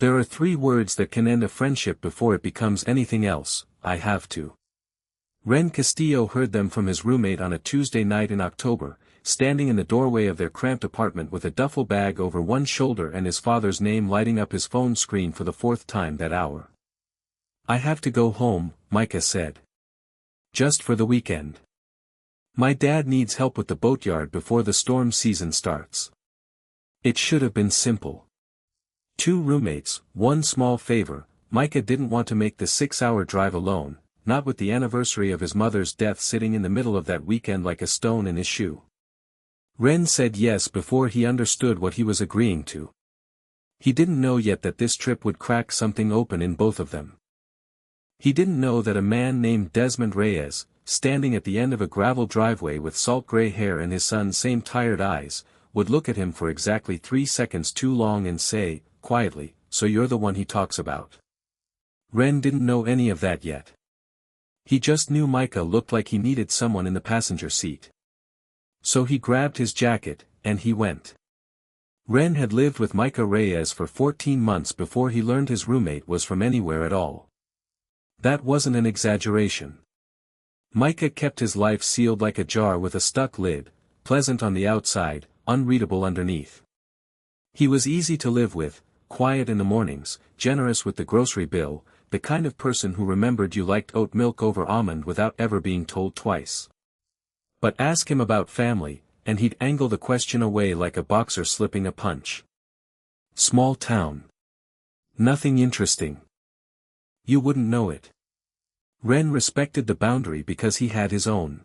There are 3 words that can end a friendship before it becomes anything else: I have to. Ren Castillo heard them from his roommate on a Tuesday night in October, standing in the doorway of their cramped apartment with a duffel bag over one shoulder and his father's name lighting up his phone screen for the 4th time that hour. I have to go home, Micah said. Just for the weekend. My dad needs help with the boatyard before the storm season starts. It should have been simple. 2 roommates, 1 small favor. Micah didn't want to make the 6-hour drive alone, not with the anniversary of his mother's death sitting in the middle of that weekend like a stone in his shoe. Ren said yes before he understood what he was agreeing to. He didn't know yet that this trip would crack something open in both of them. He didn't know that a man named Desmond Reyes, standing at the end of a gravel driveway with salt gray hair and his son's same tired eyes, would look at him for exactly 3 seconds too long and say, quietly, "So you're the one he talks about." Ren didn't know any of that yet. He just knew Micah looked like he needed someone in the passenger seat. So he grabbed his jacket, and he went. Ren had lived with Micah Reyes for 14 months before he learned his roommate was from anywhere at all. That wasn't an exaggeration. Micah kept his life sealed like a jar with a stuck lid, pleasant on the outside, unreadable underneath. He was easy to live with, quiet in the mornings, generous with the grocery bill, the kind of person who remembered you liked oat milk over almond without ever being told twice. But ask him about family, and he'd angle the question away like a boxer slipping a punch. Small town. Nothing interesting. You wouldn't know it. Ren respected the boundary because he had his own.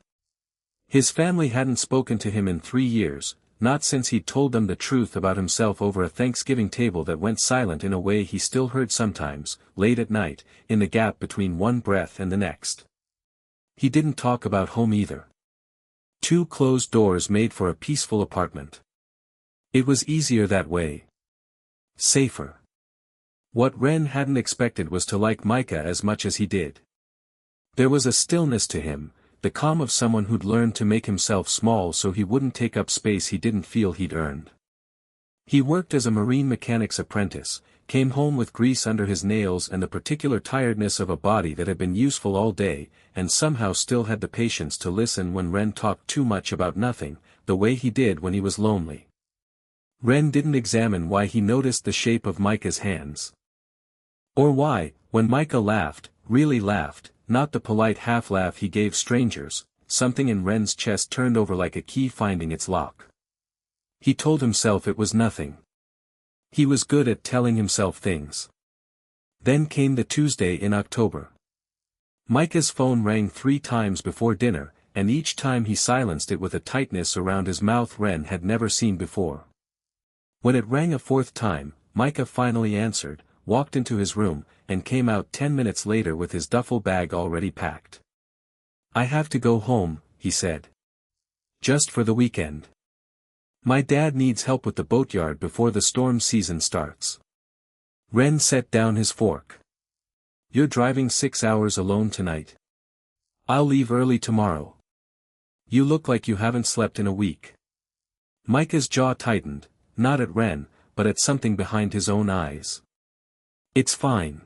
His family hadn't spoken to him in 3 years, not since he'd told them the truth about himself over a Thanksgiving table that went silent in a way he still heard sometimes, late at night, in the gap between one breath and the next. He didn't talk about home either. 2 closed doors made for a peaceful apartment. It was easier that way. Safer. What Ren hadn't expected was to like Micah as much as he did. There was a stillness to him, the calm of someone who'd learned to make himself small so he wouldn't take up space he didn't feel he'd earned. He worked as a marine mechanic's apprentice, came home with grease under his nails and the particular tiredness of a body that had been useful all day, and somehow still had the patience to listen when Ren talked too much about nothing, the way he did when he was lonely. Ren didn't examine why he noticed the shape of Micah's hands. Or why, when Micah laughed, really laughed, not the polite half-laugh he gave strangers, something in Ren's chest turned over like a key finding its lock. He told himself it was nothing. He was good at telling himself things. Then came the Tuesday in October. Micah's phone rang 3 times before dinner, and each time he silenced it with a tightness around his mouth Ren had never seen before. When it rang a 4th time, Micah finally answered, walked into his room, and came out 10 minutes later with his duffel bag already packed. I have to go home, he said. Just for the weekend. My dad needs help with the boatyard before the storm season starts. Ren set down his fork. You're driving 6 hours alone tonight? I'll leave early tomorrow. You look like you haven't slept in a week. Micah's jaw tightened, not at Ren, but at something behind his own eyes. It's fine.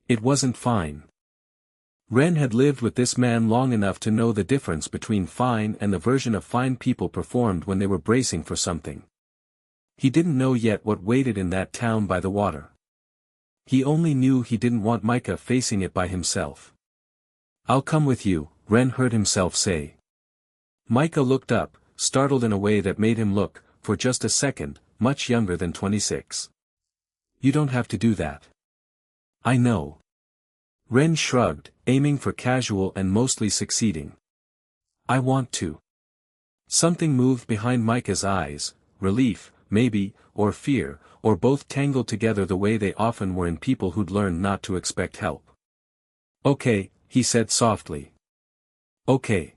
It wasn't fine. Ren had lived with this man long enough to know the difference between fine and the version of fine people performed when they were bracing for something. He didn't know yet what waited in that town by the water. He only knew he didn't want Micah facing it by himself. I'll come with you, Ren heard himself say. Micah looked up, startled in a way that made him look, for just a second, much younger than 26. You don't have to do that. I know. Ren shrugged, aiming for casual and mostly succeeding. I want to. Something moved behind Micah's eyes, relief, maybe, or fear, or both tangled together the way they often were in people who'd learned not to expect help. Okay, he said softly. Okay.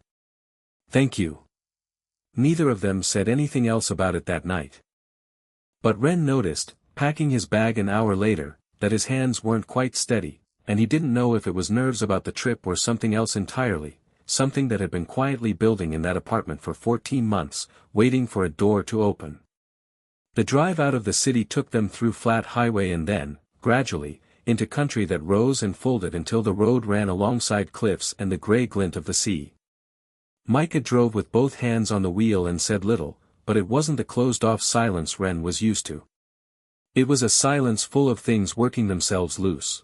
Thank you. Neither of them said anything else about it that night. But Ren noticed, packing his bag an hour later, that his hands weren't quite steady, and he didn't know if it was nerves about the trip or something else entirely, something that had been quietly building in that apartment for 14 months, waiting for a door to open. The drive out of the city took them through flat highway and then, gradually, into country that rose and folded until the road ran alongside cliffs and the gray glint of the sea. Micah drove with both hands on the wheel and said little, but it wasn't the closed-off silence Wren was used to. It was a silence full of things working themselves loose.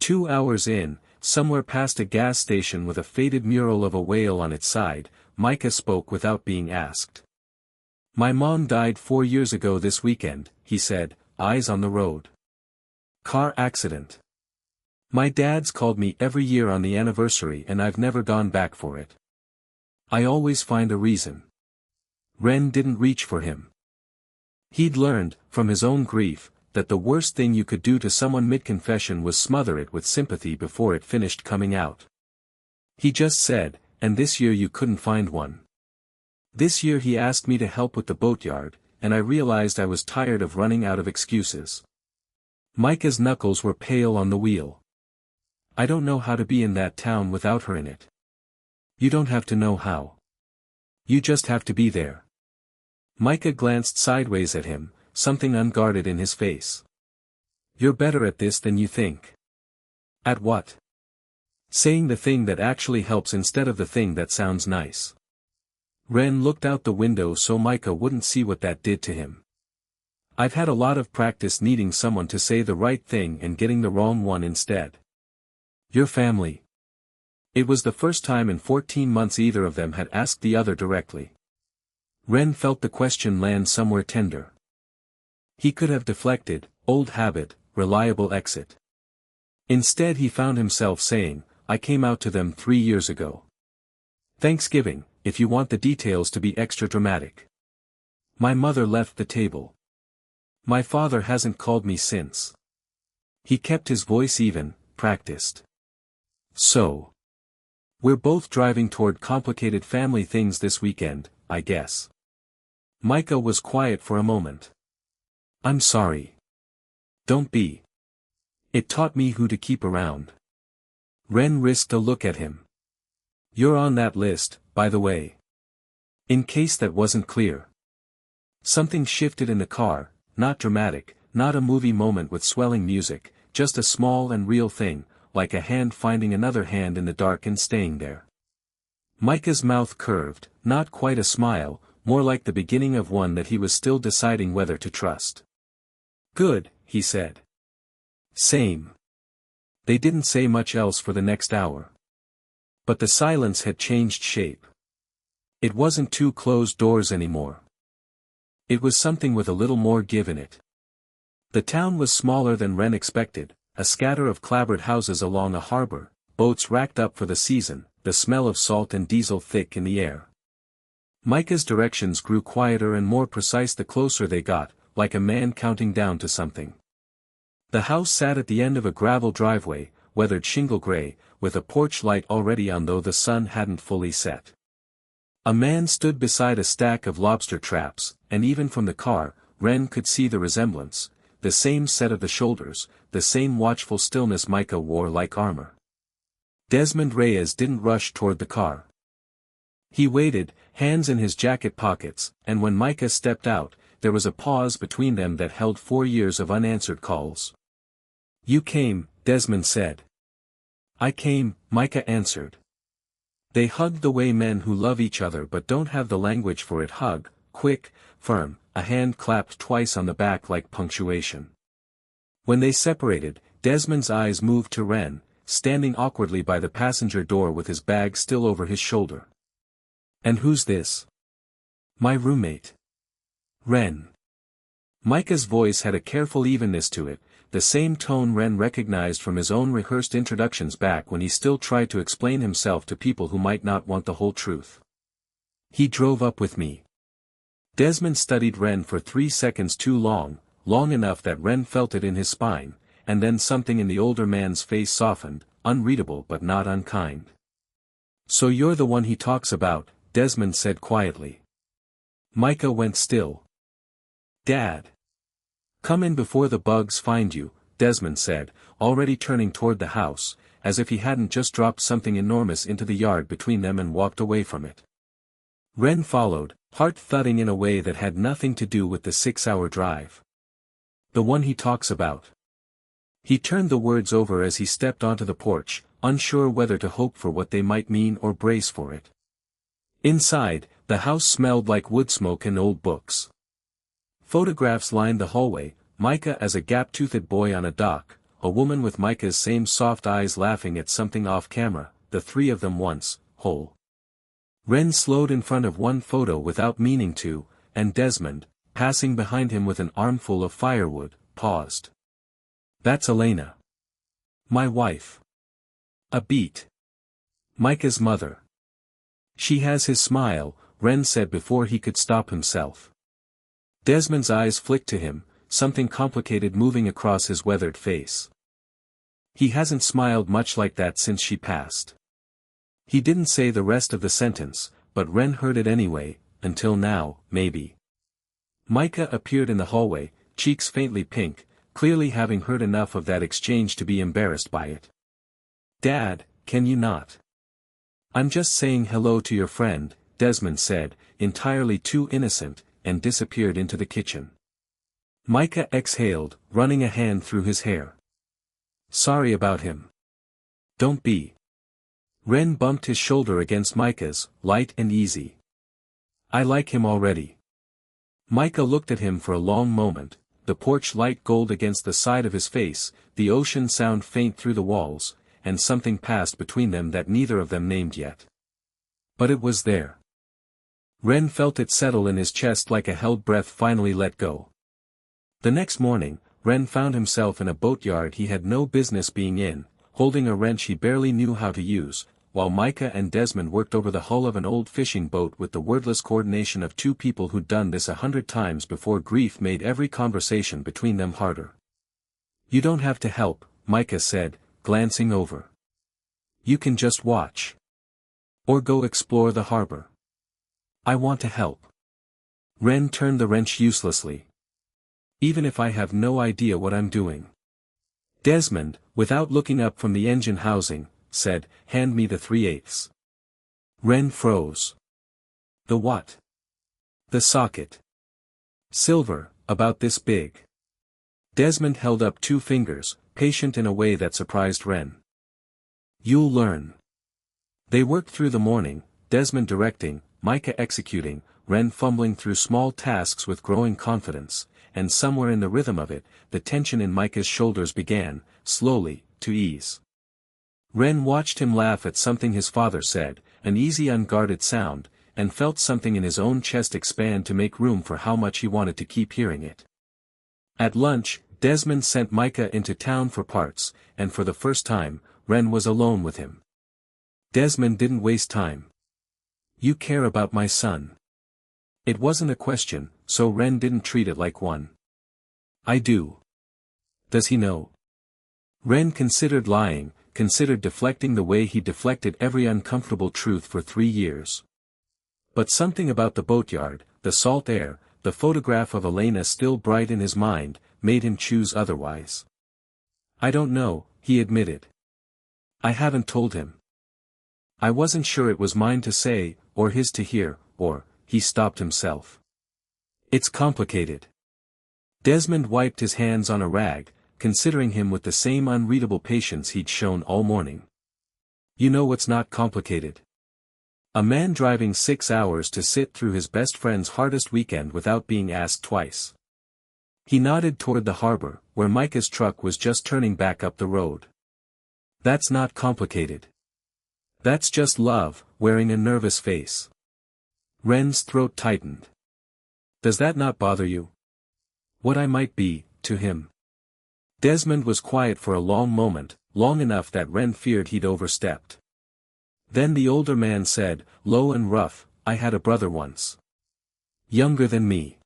2 hours in, somewhere past a gas station with a faded mural of a whale on its side, Micah spoke without being asked. "My mom died 4 years ago this weekend," he said, eyes on the road. "Car accident. My dad's called me every year on the anniversary and I've never gone back for it. I always find a reason." Wren didn't reach for him. He'd learned, from his own grief, that the worst thing you could do to someone mid-confession was smother it with sympathy before it finished coming out. He just said, "And this year you couldn't find one. This year he asked me to help with the boatyard, and I realized I was tired of running out of excuses." Micah's knuckles were pale on the wheel. "I don't know how to be in that town without her in it." "You don't have to know how. You just have to be there." Micah glanced sideways at him, something unguarded in his face. "You're better at this than you think." "At what?" "Saying the thing that actually helps instead of the thing that sounds nice." Wren looked out the window so Micah wouldn't see what that did to him. "I've had a lot of practice needing someone to say the right thing and getting the wrong one instead." "Your family?" It was the first time in 14 months either of them had asked the other directly. Wren felt the question land somewhere tender. He could have deflected, old habit, reliable exit. Instead he found himself saying, "I came out to them 3 years ago. Thanksgiving, if you want the details to be extra dramatic. My mother left the table. My father hasn't called me since." He kept his voice even, practiced. "So. We're both driving toward complicated family things this weekend, I guess." Micah was quiet for a moment. "I'm sorry." "Don't be. It taught me who to keep around." Wren risked a look at him. "You're on that list, by the way. In case that wasn't clear." Something shifted in the car, not dramatic, not a movie moment with swelling music, just a small and real thing, like a hand finding another hand in the dark and staying there. Micah's mouth curved, not quite a smile, more like the beginning of one that he was still deciding whether to trust. "Good," he said. "Same." They didn't say much else for the next hour. But the silence had changed shape. It wasn't two closed doors anymore. It was something with a little more give in it. The town was smaller than Wren expected, a scatter of clapboard houses along a harbor, boats racked up for the season, the smell of salt and diesel thick in the air. Micah's directions grew quieter and more precise the closer they got, like a man counting down to something. The house sat at the end of a gravel driveway, weathered shingle gray, with a porch light already on though the sun hadn't fully set. A man stood beside a stack of lobster traps, and even from the car, Wren could see the resemblance, the same set of the shoulders, the same watchful stillness Micah wore like armor. Desmond Reyes didn't rush toward the car. He waited, hands in his jacket pockets, and when Micah stepped out, there was a pause between them that held 4 years of unanswered calls. "You came," Desmond said. "I came," Micah answered. They hugged the way men who love each other but don't have the language for it hug, quick, firm, a hand clapped twice on the back like punctuation. When they separated, Desmond's eyes moved to Wren, standing awkwardly by the passenger door with his bag still over his shoulder. "And who's this?" "My roommate. Wren." Micah's voice had a careful evenness to it, the same tone Wren recognized from his own rehearsed introductions back when he still tried to explain himself to people who might not want the whole truth. "He drove up with me." Desmond studied Wren for 3 seconds too long, long enough that Wren felt it in his spine, and then something in the older man's face softened, unreadable but not unkind. "So you're the one he talks about," Desmond said quietly. Micah went still. "Dad. Come in before the bugs find you," Desmond said, already turning toward the house, as if he hadn't just dropped something enormous into the yard between them and walked away from it. Wren followed, Heart thudding in a way that had nothing to do with the 6-hour drive. The one he talks about. He turned the words over as he stepped onto the porch, unsure whether to hope for what they might mean or brace for it. Inside, the house smelled like wood smoke and old books. Photographs lined the hallway, Micah as a gap-toothed boy on a dock, a woman with Micah's same soft eyes laughing at something off camera, the three of them once, whole. Ren slowed in front of one photo without meaning to, and Desmond, passing behind him with an armful of firewood, paused. That's Elena. My wife. A beat. Micah's mother. She has his smile, Ren said before he could stop himself. Desmond's eyes flicked to him, something complicated moving across his weathered face. He hasn't smiled much like that since she passed. He didn't say the rest of the sentence, but Ren heard it anyway, until now, maybe. Micah appeared in the hallway, cheeks faintly pink, clearly having heard enough of that exchange to be embarrassed by it. Dad, can you not? I'm just saying hello to your friend, Desmond said, entirely too innocent, and disappeared into the kitchen. Micah exhaled, running a hand through his hair. Sorry about him. Don't be. Ren bumped his shoulder against Micah's, light and easy. I like him already. Micah looked at him for a long moment, the porch light gold against the side of his face, the ocean sound faint through the walls, and something passed between them that neither of them named yet. But it was there. Ren felt it settle in his chest like a held breath finally let go. The next morning, Ren found himself in a boatyard he had no business being in, holding a wrench he barely knew how to use, while Micah and Desmond worked over the hull of an old fishing boat with the wordless coordination of two people who'd done this 100 times before grief made every conversation between them harder. You don't have to help, Micah said, glancing over. You can just watch. Or go explore the harbor. I want to help. Ren turned the wrench uselessly. Even if I have no idea what I'm doing. Desmond, without looking up from the engine housing, said, hand me the 3/8. Ren froze. The what? The socket. Silver, about this big. Desmond held up 2 fingers, patient in a way that surprised Ren. You'll learn. They worked through the morning, Desmond directing, Micah executing, Ren fumbling through small tasks with growing confidence, and somewhere in the rhythm of it, the tension in Micah's shoulders began, slowly, to ease. Ren watched him laugh at something his father said, an easy unguarded sound, and felt something in his own chest expand to make room for how much he wanted to keep hearing it. At lunch, Desmond sent Micah into town for parts, and for the first time, Ren was alone with him. Desmond didn't waste time. You care about my son. It wasn't a question, so Ren didn't treat it like one. I do. Does he know? Ren considered lying, considered deflecting the way he deflected every uncomfortable truth for 3 years. But something about the boatyard, the salt air, the photograph of Elena still bright in his mind, made him choose otherwise. I don't know, he admitted. I haven't told him. I wasn't sure it was mine to say, or his to hear, or, he stopped himself. It's complicated. Desmond wiped his hands on a rag, considering him with the same unreadable patience he'd shown all morning. You know what's not complicated? A man driving 6 hours to sit through his best friend's hardest weekend without being asked twice. He nodded toward the harbor, where Micah's truck was just turning back up the road. That's not complicated. That's just love, wearing a nervous face. Ren's throat tightened. Does that not bother you? What I might be, to him. Desmond was quiet for a long moment, long enough that Ren feared he'd overstepped. Then the older man said, low and rough, I had a brother once. Younger than me.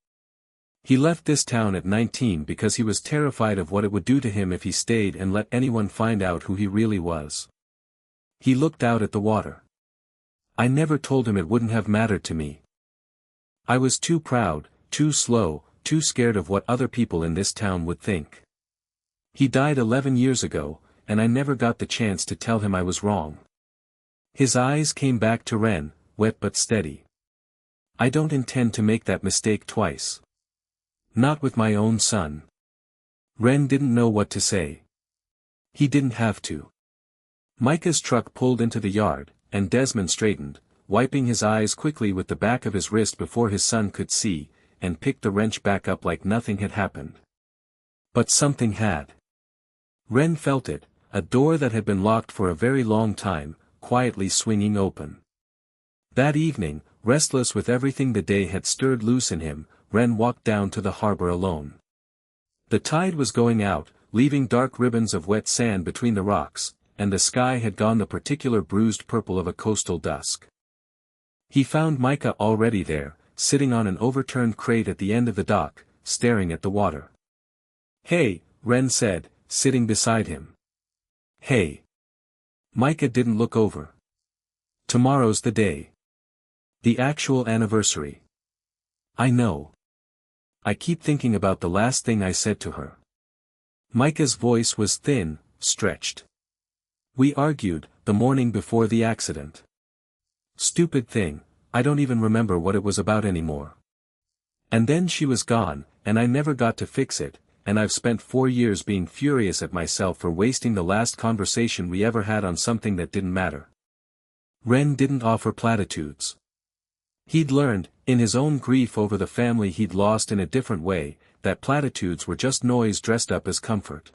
He left this town at 19 because he was terrified of what it would do to him if he stayed and let anyone find out who he really was. He looked out at the water. I never told him it wouldn't have mattered to me. I was too proud, too slow, too scared of what other people in this town would think. He died 11 years ago, and I never got the chance to tell him I was wrong. His eyes came back to Ren, wet but steady. I don't intend to make that mistake twice. Not with my own son. Ren didn't know what to say. He didn't have to. Micah's truck pulled into the yard, and Desmond straightened, wiping his eyes quickly with the back of his wrist before his son could see, and picked the wrench back up like nothing had happened. But something had. Ren felt it, a door that had been locked for a very long time, quietly swinging open. That evening, restless with everything the day had stirred loose in him, Ren walked down to the harbor alone. The tide was going out, leaving dark ribbons of wet sand between the rocks, and the sky had gone the particular bruised purple of a coastal dusk. He found Micah already there, sitting on an overturned crate at the end of the dock, staring at the water. "Hey," Ren said, sitting beside him. "Hey." Micah didn't look over. "Tomorrow's the day. The actual anniversary." "I know. I keep thinking about the last thing I said to her." Micah's voice was thin, stretched. "We argued, the morning before the accident. Stupid thing, I don't even remember what it was about anymore. And then she was gone, and I never got to fix it, and I've spent 4 years being furious at myself for wasting the last conversation we ever had on something that didn't matter." Ren didn't offer platitudes. He'd learned, in his own grief over the family he'd lost in a different way, that platitudes were just noise dressed up as comfort.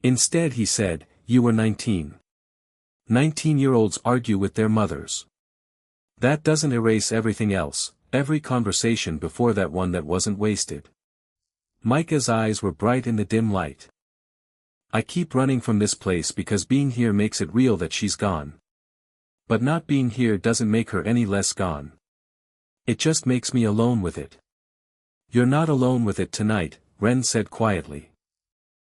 Instead he said, "You were 19. 19-year-olds argue with their mothers. That doesn't erase everything else, every conversation before that one that wasn't wasted." Micah's eyes were bright in the dim light. "I keep running from this place because being here makes it real that she's gone. But not being here doesn't make her any less gone. It just makes me alone with it." "You're not alone with it tonight," Ren said quietly.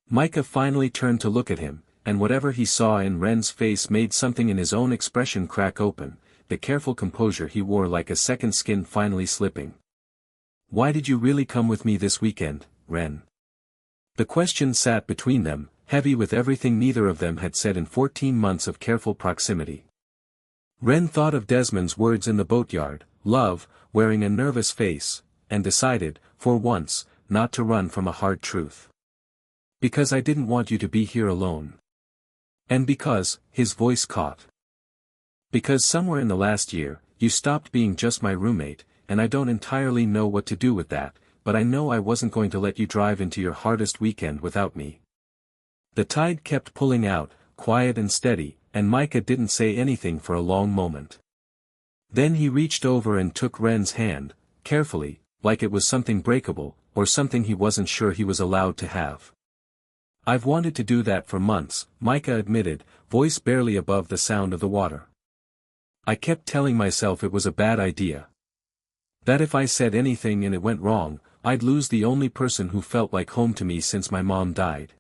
Micah finally turned to look at him, and whatever he saw in Ren's face made something in his own expression crack open, the careful composure he wore like a second skin finally slipping. "Why did you really come with me this weekend, Ren?" The question sat between them, heavy with everything neither of them had said in 14 months of careful proximity. Ren thought of Desmond's words in the boatyard, "Love," wearing a nervous face, and decided, for once, not to run from a hard truth. "Because I didn't want you to be here alone. And because," his voice caught. "Because somewhere in the last year, you stopped being just my roommate, and I don't entirely know what to do with that, but I know I wasn't going to let you drive into your hardest weekend without me." The tide kept pulling out, quiet and steady, and Micah didn't say anything for a long moment. Then he reached over and took Ren's hand, carefully, like it was something breakable, or something he wasn't sure he was allowed to have. "I've wanted to do that for months," Micah admitted, voice barely above the sound of the water. "I kept telling myself it was a bad idea. That if I said anything and it went wrong, I'd lose the only person who felt like home to me since my mom died."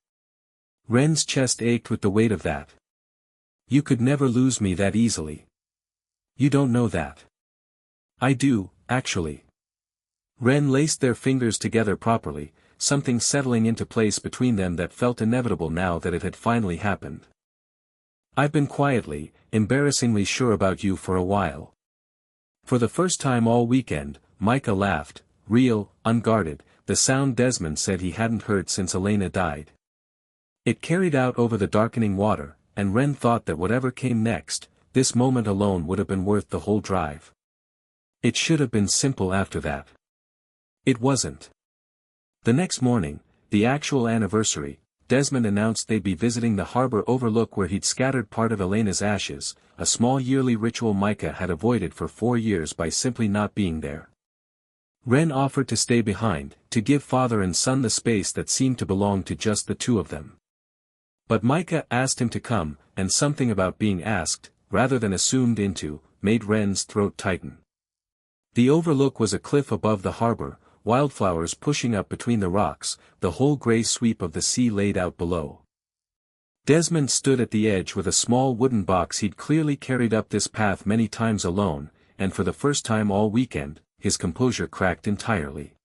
Ren's chest ached with the weight of that. "You could never lose me that easily. You don't know that." "I do, actually." Ren laced their fingers together properly, something settling into place between them that felt inevitable now that it had finally happened. "I've been quietly, embarrassingly sure about you for a while." For the first time all weekend, Micah laughed, real, unguarded, the sound Desmond said he hadn't heard since Elena died. It carried out over the darkening water, and Ren thought that whatever came next, this moment alone would have been worth the whole drive. It should have been simple after that. It wasn't. The next morning, the actual anniversary, Desmond announced they'd be visiting the harbor overlook where he'd scattered part of Elena's ashes, a small yearly ritual Micah had avoided for 4 years by simply not being there. Ren offered to stay behind, to give father and son the space that seemed to belong to just the two of them. But Micah asked him to come, and something about being asked, rather than assumed into, made Ren's throat tighten. The overlook was a cliff above the harbor, wildflowers pushing up between the rocks, the whole gray sweep of the sea laid out below. Desmond stood at the edge with a small wooden box he'd clearly carried up this path many times alone, and for the first time all weekend, his composure cracked entirely.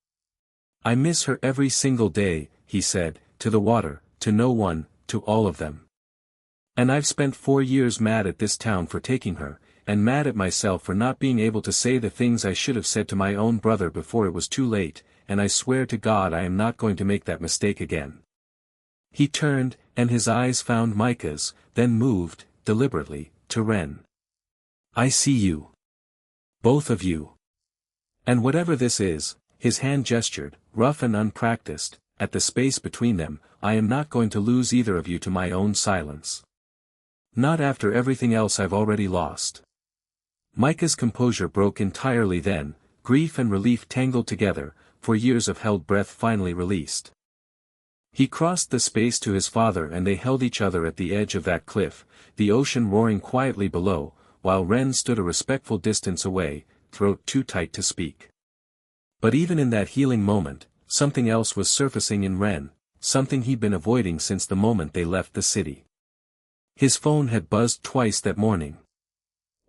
"I miss her every single day," he said, "to the water, to no one, to all of them. And I've spent 4 years mad at this town for taking her, and mad at myself for not being able to say the things I should have said to my own brother before it was too late, and I swear to God I am not going to make that mistake again. He turned, and his eyes found Micah's, then moved, deliberately, to Ren. I see you. Both of you. And whatever this is, his hand gestured, rough and unpracticed, at the space between them, I am not going to lose either of you to my own silence. Not after everything else I've already lost. Micah's composure broke entirely then, grief and relief tangled together, for years of held breath finally released. He crossed the space to his father and they held each other at the edge of that cliff, the ocean roaring quietly below, while Ren stood a respectful distance away, throat too tight to speak. But even in that healing moment, something else was surfacing in Ren, something he'd been avoiding since the moment they left the city. His phone had buzzed twice that morning.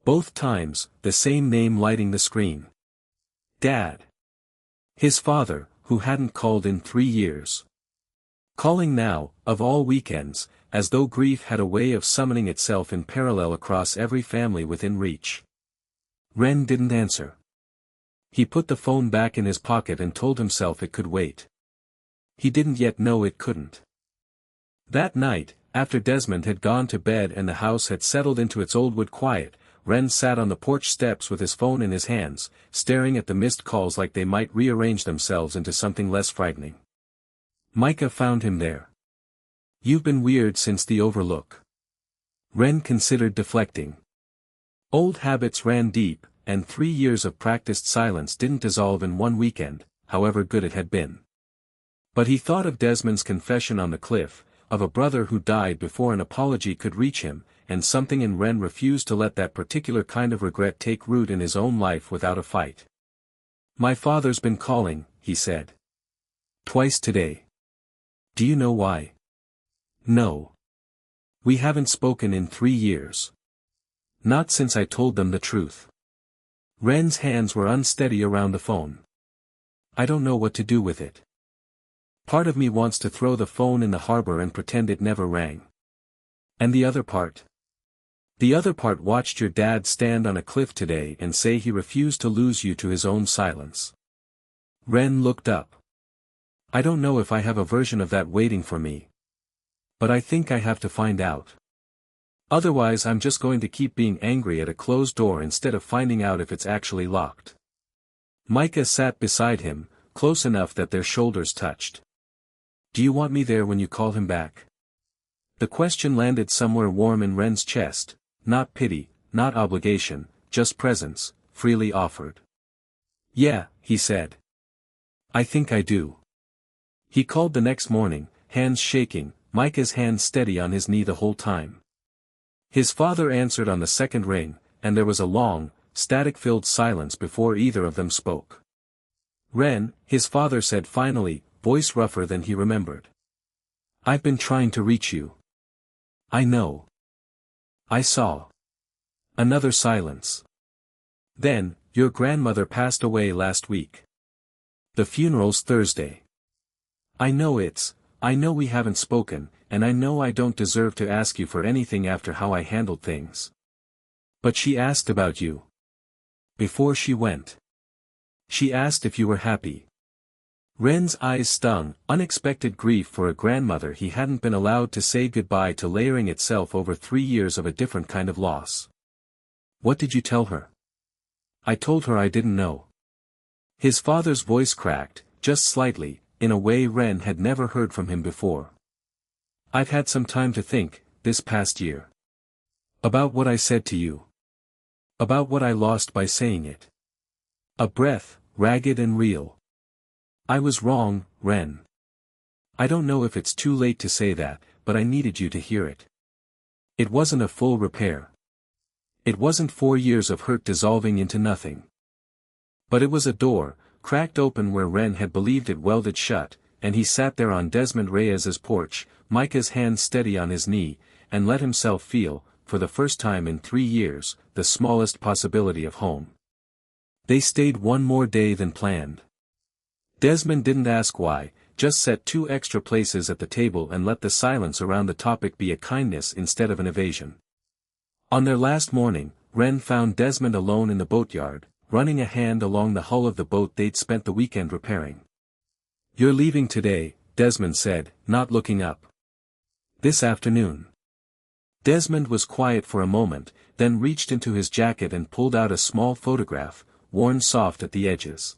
Both times, the same name lighting the screen. Dad. His father, who hadn't called in 3 years. Calling now, of all weekends, as though grief had a way of summoning itself in parallel across every family within reach. Ren didn't answer. He put the phone back in his pocket and told himself it could wait. He didn't yet know it couldn't. That night, after Desmond had gone to bed and the house had settled into its old wood quiet, Ren sat on the porch steps with his phone in his hands, staring at the missed calls like they might rearrange themselves into something less frightening. Micah found him there. You've been weird since the overlook. Ren considered deflecting. Old habits ran deep, and 3 years of practiced silence didn't dissolve in one weekend, however good it had been. But he thought of Desmond's confession on the cliff, of a brother who died before an apology could reach him, and something in Ren refused to let that particular kind of regret take root in his own life without a fight. My father's been calling, he said. Twice today. Do you know why? No. We haven't spoken in 3 years. Not since I told them the truth. Ren's hands were unsteady around the phone. I don't know what to do with it. Part of me wants to throw the phone in the harbor and pretend it never rang. And the other part? The other part watched your dad stand on a cliff today and say he refused to lose you to his own silence. Ren looked up. I don't know if I have a version of that waiting for me. But I think I have to find out. Otherwise I'm just going to keep being angry at a closed door instead of finding out if it's actually locked. Micah sat beside him, close enough that their shoulders touched. Do you want me there when you call him back? The question landed somewhere warm in Ren's chest, not pity, not obligation, just presence, freely offered. Yeah, he said. I think I do. He called the next morning, hands shaking, Micah's hand steady on his knee the whole time. His father answered on the second ring, and there was a long, static-filled silence before either of them spoke. Ren, his father said finally, voice rougher than he remembered. I've been trying to reach you. I know. I saw. Another silence. Then, your grandmother passed away last week. The funeral's Thursday. I know we haven't spoken, and I know I don't deserve to ask you for anything after how I handled things. But she asked about you. Before she went. She asked if you were happy. Ren's eyes stung, unexpected grief for a grandmother he hadn't been allowed to say goodbye to layering itself over 3 years of a different kind of loss. What did you tell her? I told her I didn't know. His father's voice cracked, just slightly, in a way Ren had never heard from him before. I've had some time to think, this past year. About what I said to you. About what I lost by saying it. A breath, ragged and real. I was wrong, Ren. I don't know if it's too late to say that, but I needed you to hear it. It wasn't a full repair. It wasn't 4 years of hurt dissolving into nothing. But it was a door, cracked open where Ren had believed it welded shut, and he sat there on Desmond Reyes's porch, Micah's hand steady on his knee, and let himself feel, for the first time in 3 years, the smallest possibility of home. They stayed one more day than planned. Desmond didn't ask why, just set 2 extra places at the table and let the silence around the topic be a kindness instead of an evasion. On their last morning, Ren found Desmond alone in the boatyard, running a hand along the hull of the boat they'd spent the weekend repairing. "You're leaving today," Desmond said, not looking up. "This afternoon." Desmond was quiet for a moment, then reached into his jacket and pulled out a small photograph, worn soft at the edges.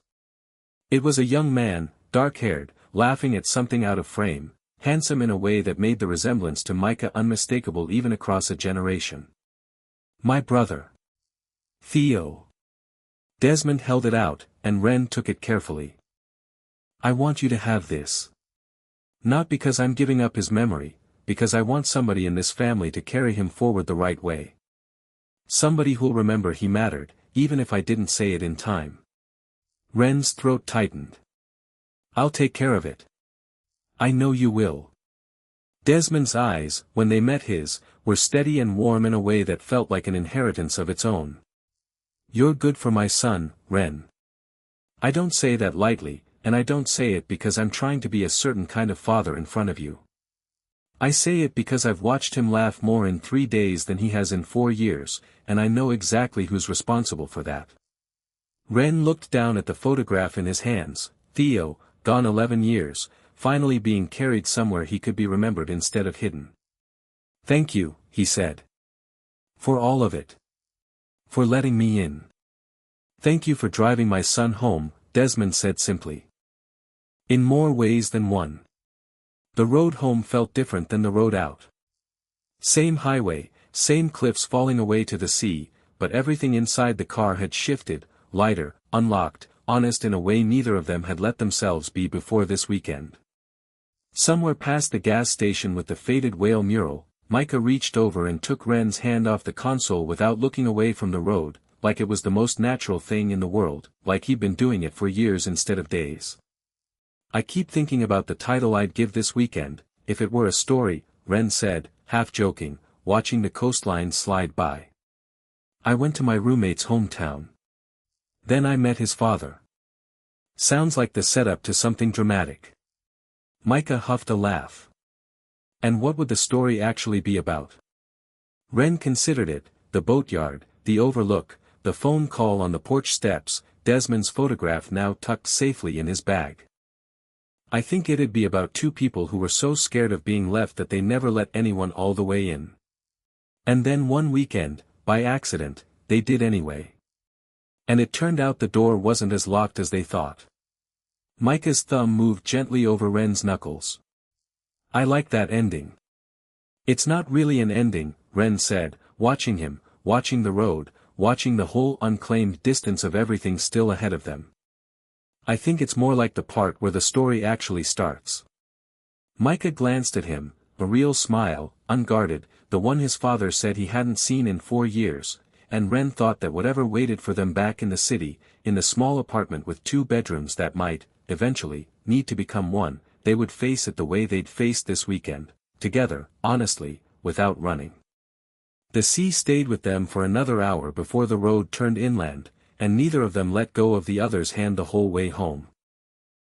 It was a young man, dark-haired, laughing at something out of frame, handsome in a way that made the resemblance to Micah unmistakable even across a generation. "My brother. Theo." Desmond held it out, and Ren took it carefully. "I want you to have this. Not because I'm giving up his memory, because I want somebody in this family to carry him forward the right way. Somebody who'll remember he mattered, even if I didn't say it in time." Ren's throat tightened. "I'll take care of it. I know you will." Desmond's eyes, when they met his, were steady and warm in a way that felt like an inheritance of its own. "You're good for my son, Ren. I don't say that lightly, and I don't say it because I'm trying to be a certain kind of father in front of you. I say it because I've watched him laugh more in 3 days than he has in 4 years, and I know exactly who's responsible for that." Ren looked down at the photograph in his hands. Theo, gone 11 years, finally being carried somewhere he could be remembered instead of hidden. "Thank you," he said. "For all of it. For letting me in. Thank you for driving my son home," Desmond said simply. "In more ways than one." The road home felt different than the road out. Same highway, same cliffs falling away to the sea, but everything inside the car had shifted, lighter, unlocked, honest in a way neither of them had let themselves be before this weekend. Somewhere past the gas station with the faded whale mural, Micah reached over and took Ren's hand off the console without looking away from the road, like it was the most natural thing in the world, like he'd been doing it for years instead of days. "I keep thinking about the title I'd give this weekend, if it were a story," Ren said, half joking, watching the coastline slide by. "I went to my roommate's hometown. Then I met his father." Sounds like the setup to something dramatic. Micah huffed a laugh. "And what would the story actually be about?" Ren considered it: the boatyard, the overlook, the phone call on the porch steps, Desmond's photograph now tucked safely in his bag. "I think it'd be about 2 people who were so scared of being left that they never let anyone all the way in. And then one weekend, by accident, they did anyway. And it turned out the door wasn't as locked as they thought." Micah's thumb moved gently over Ren's knuckles. "I like that ending." "It's not really an ending," Ren said, watching him, watching the road, watching the whole unclaimed distance of everything still ahead of them. "I think it's more like the part where the story actually starts." Micah glanced at him, a real smile, unguarded, the one his father said he hadn't seen in 4 years, and Ren thought that whatever waited for them back in the city, in the small apartment with 2 bedrooms that might, eventually, need to become one, they would face it the way they'd faced this weekend, together, honestly, without running. The sea stayed with them for another hour before the road turned inland, and neither of them let go of the other's hand the whole way home.